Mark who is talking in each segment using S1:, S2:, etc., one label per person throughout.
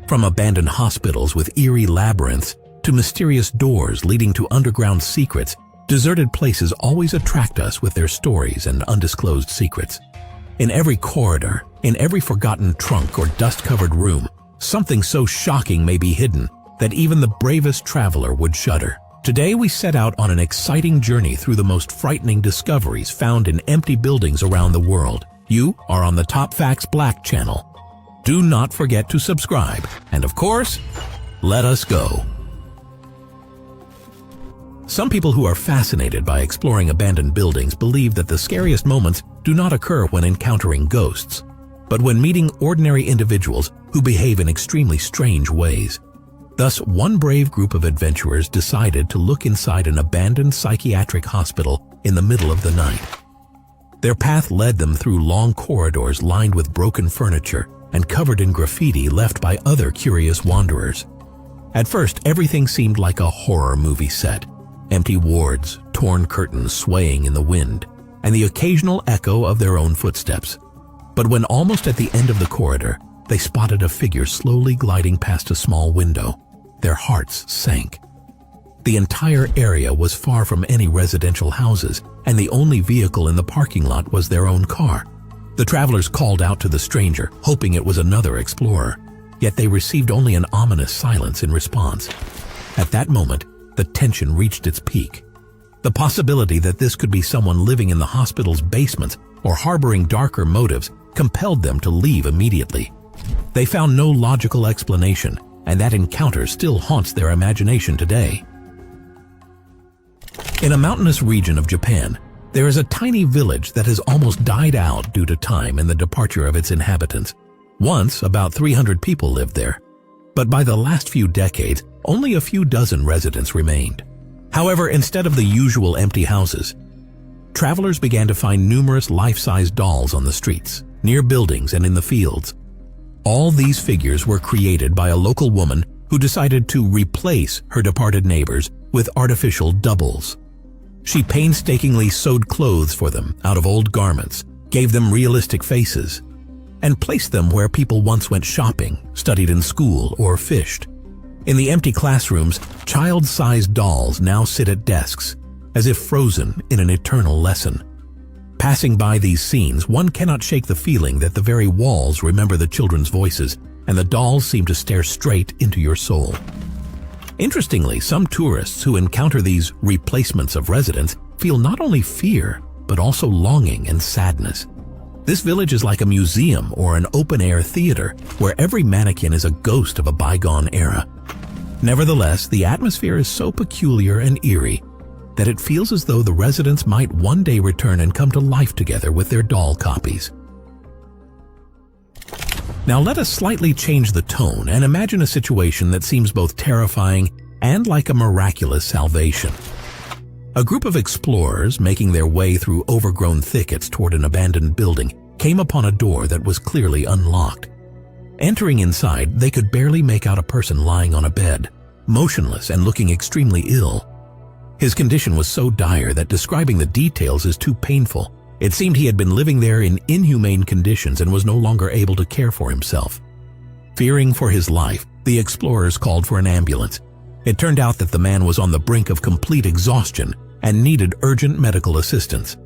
S1: From abandoned hospitals with eerie labyrinths to mysterious doors leading to underground secrets, deserted places always attract us with their stories and undisclosed secrets. In every corridor, in every forgotten trunk or dust-covered room, something so shocking may be hidden that even the bravest traveler would shudder. Today we set out on an exciting journey through the most frightening discoveries found in empty buildings around the world. You are on the Top Facts Black channel. Do not forget to subscribe, and of course, let us go. Some people who are fascinated by exploring abandoned buildings believe that the scariest moments do not occur when encountering ghosts, but when meeting ordinary individuals who behave in extremely strange ways. Thus, one brave group of adventurers decided to look inside an abandoned psychiatric hospital in the middle of the night. Their path led them through long corridors lined with broken furniture and covered in graffiti left by other curious wanderers. At first, everything seemed like a horror movie set. Empty wards, torn curtains swaying in the wind, and the occasional echo of their own footsteps. But when almost at the end of the corridor, they spotted a figure slowly gliding past a small window. Their hearts sank. The entire area was far from any residential houses, and the only vehicle in the parking lot was their own car. The travelers called out to the stranger, hoping it was another explorer, yet they received only an ominous silence in response. At that moment, the tension reached its peak. The possibility that this could be someone living in the hospital's basements or harboring darker motives compelled them to leave immediately. They found no logical explanation, and that encounter still haunts their imagination today. In a mountainous region of Japan, there is a tiny village that has almost died out due to time and the departure of its inhabitants. Once, about 300 people lived there, but by the last few decades, only a few dozen residents remained. However, instead of the usual empty houses, travelers began to find numerous life-size dolls on the streets, near buildings, and in the fields. All these figures were created by a local woman who decided to replace her departed neighbors with artificial doubles. She painstakingly sewed clothes for them out of old garments, gave them realistic faces, and placed them where people once went shopping, studied in school, or fished. In the empty classrooms, child-sized dolls now sit at desks, as if frozen in an eternal lesson. Passing by these scenes, one cannot shake the feeling that the very walls remember the children's voices, and the dolls seem to stare straight into your soul. Interestingly, some tourists who encounter these replacements of residents feel not only fear, but also longing and sadness. This village is like a museum or an open-air theater where every mannequin is a ghost of a bygone era. Nevertheless, the atmosphere is so peculiar and eerie that it feels as though the residents might one day return and come to life together with their doll copies. Now let us slightly change the tone and imagine a situation that seems both terrifying and like a miraculous salvation. A group of explorers making their way through overgrown thickets toward an abandoned building came upon a door that was clearly unlocked. Entering inside, they could barely make out a person lying on a bed, motionless and looking extremely ill. His condition was so dire that describing the details is too painful. It seemed he had been living there in inhumane conditions and was no longer able to care for himself. Fearing for his life, the explorers called for an ambulance. It turned out that the man was on the brink of complete exhaustion and needed urgent medical assistance.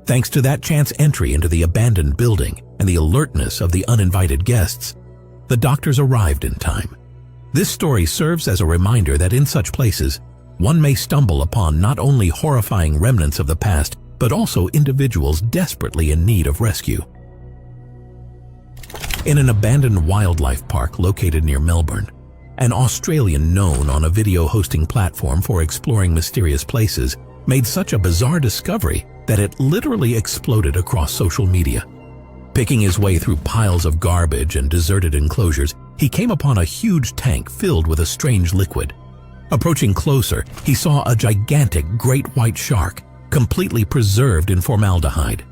S1: Thanks to that chance entry into the abandoned building and the alertness of the uninvited guests, the doctors arrived in time. This story serves as a reminder that in such places, one may stumble upon not only horrifying remnants of the past, but also individuals desperately in need of rescue. In an abandoned wildlife park located near Melbourne, an Australian known on a video hosting platform for exploring mysterious places made such a bizarre discovery that it literally exploded across social media. Picking his way through piles of garbage and deserted enclosures, he came upon a huge tank filled with a strange liquid. Approaching closer, he saw a gigantic great white shark, completely preserved in formaldehyde.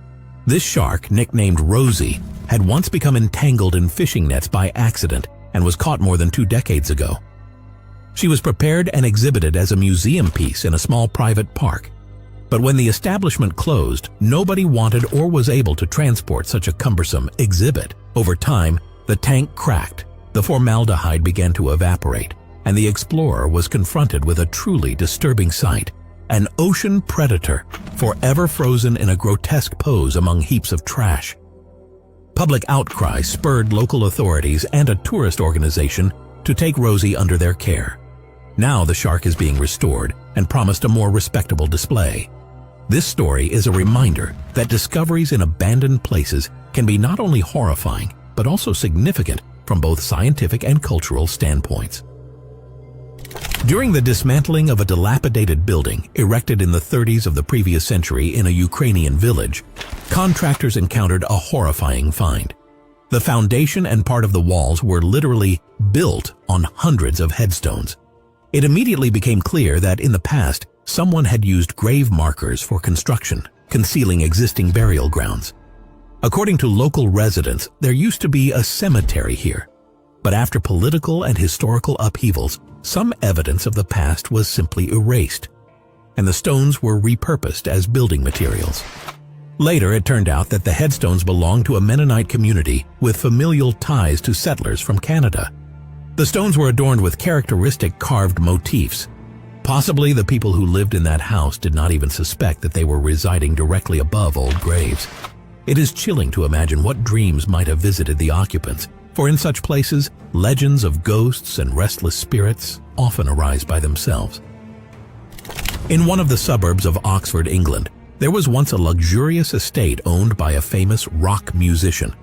S1: This shark, nicknamed Rosie, had once become entangled in fishing nets by accident and was caught more than 2 decades ago. She was prepared and exhibited as a museum piece in a small private park. But when the establishment closed, nobody wanted or was able to transport such a cumbersome exhibit. Over time, the tank cracked, The formaldehyde began to evaporate, and the explorer was confronted with a truly disturbing sight: an ocean predator, forever frozen in a grotesque pose among heaps of trash. Public outcry spurred local authorities and a tourist organization to take Rosie under their care. Now the shark is being restored and promised a more respectable display. This story is a reminder that discoveries in abandoned places can be not only horrifying, but also significant from both scientific and cultural standpoints. During the dismantling of a dilapidated building erected in the 30s of the previous century in a Ukrainian village, contractors encountered a horrifying find. The foundation and part of the walls were literally built on hundreds of headstones. It immediately became clear that in the past, someone had used grave markers for construction, concealing existing burial grounds. According to local residents, there used to be a cemetery here. But after political and historical upheavals, some evidence of the past was simply erased, and the stones were repurposed as building materials. Later, it turned out that the headstones belonged to a Mennonite community with familial ties to settlers from Canada. The stones were adorned with characteristic carved motifs. Possibly the people who lived in that house did not even suspect that they were residing directly above old graves. It is chilling to imagine what dreams might have visited the occupants, for in such places, legends of ghosts and restless spirits often arise by themselves. In one of the suburbs of Oxford, England, there was once a luxurious estate owned by a famous rock musician.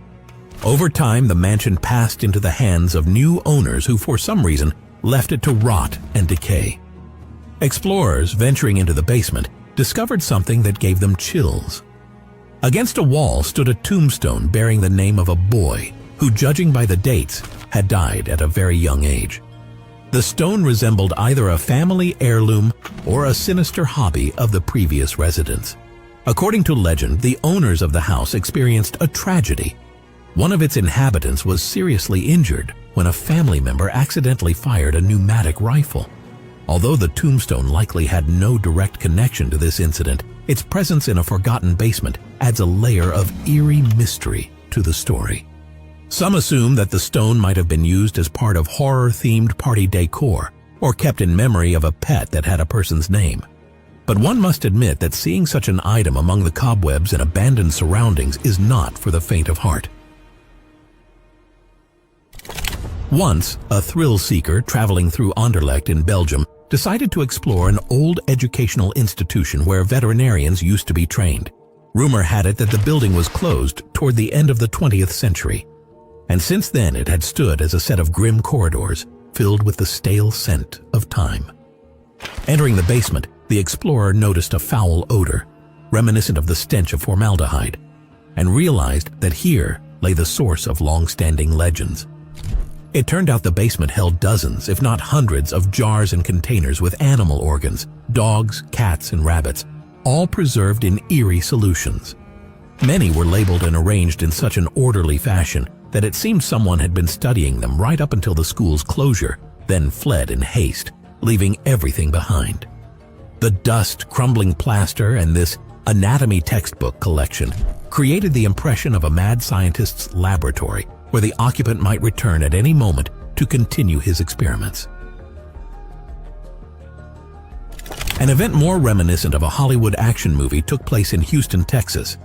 S1: Over time, the mansion passed into the hands of new owners who, for some reason, left it to rot and decay. Explorers venturing into the basement discovered something that gave them chills. Against a wall stood a tombstone bearing the name of a boy who, judging by the dates, had died at a very young age. The stone resembled either a family heirloom or a sinister hobby of the previous residents. According to legend, the owners of the house experienced a tragedy. One of its inhabitants was seriously injured when a family member accidentally fired a pneumatic rifle. Although the tombstone likely had no direct connection to this incident, its presence in a forgotten basement adds a layer of eerie mystery to the story. Some assume that the stone might have been used as part of horror-themed party decor or kept in memory of a pet that had a person's name. But one must admit that seeing such an item among the cobwebs in abandoned surroundings is not for the faint of heart. Once, a thrill-seeker traveling through Anderlecht in Belgium decided to explore an old educational institution where veterinarians used to be trained. Rumor had it that the building was closed toward the end of the 20th century, and since then it had stood as a set of grim corridors filled with the stale scent of time. Entering the basement, the explorer noticed a foul odor, reminiscent of the stench of formaldehyde, and realized that here lay the source of long-standing legends. It turned out the basement held dozens, if not hundreds, of jars and containers with animal organs, dogs, cats, and rabbits, all preserved in eerie solutions. Many were labeled and arranged in such an orderly fashion that it seemed someone had been studying them right up until the school's closure, then fled in haste, leaving everything behind. The dust, crumbling plaster, and this anatomy textbook collection created the impression of a mad scientist's laboratory where the occupant might return at any moment to continue his experiments. An event more reminiscent of a Hollywood action movie took place in Houston, Texas.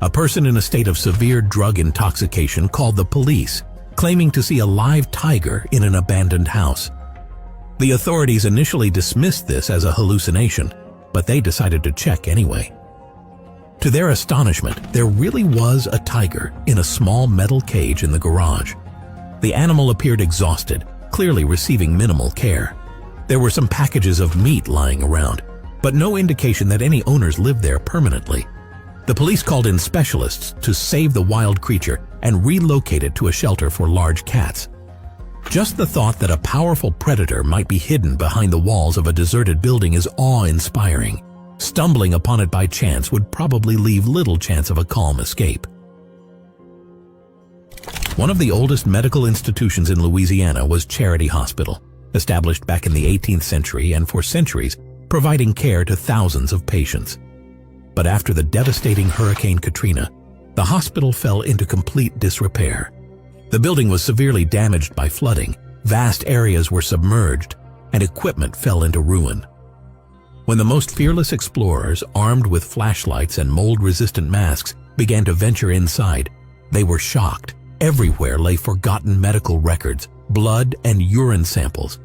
S1: A person in a state of severe drug intoxication called the police, claiming to see a live tiger in an abandoned house. The authorities initially dismissed this as a hallucination, but they decided to check anyway. To their astonishment, there really was a tiger in a small metal cage in the garage. The animal appeared exhausted, clearly receiving minimal care. There were some packages of meat lying around, but no indication that any owners lived there permanently. The police called in specialists to save the wild creature and relocate it to a shelter for large cats. Just the thought that a powerful predator might be hidden behind the walls of a deserted building is awe-inspiring. Stumbling upon it by chance would probably leave little chance of a calm escape. One of the oldest medical institutions in Louisiana was Charity Hospital, established back in the 18th century and for centuries providing care to thousands of patients. But after the devastating Hurricane Katrina, the hospital fell into complete disrepair. The building was severely damaged by flooding, vast areas were submerged, and equipment fell into ruin. When the most fearless explorers, armed with flashlights and mold-resistant masks, began to venture inside, they were shocked. Everywhere lay forgotten medical records, blood and urine samples,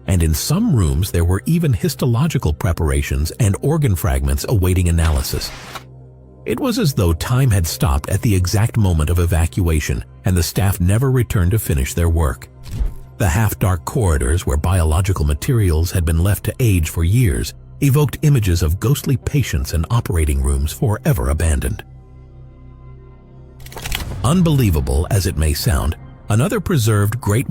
S1: and in some rooms there were even histological preparations and organ fragments awaiting analysis. It was as though time had stopped at the exact moment of evacuation, and the staff never returned to finish their work. The half-dark corridors where biological materials had been left to age for years evoked images of ghostly patients and operating rooms forever abandoned. Unbelievable as it may sound, another preserved Great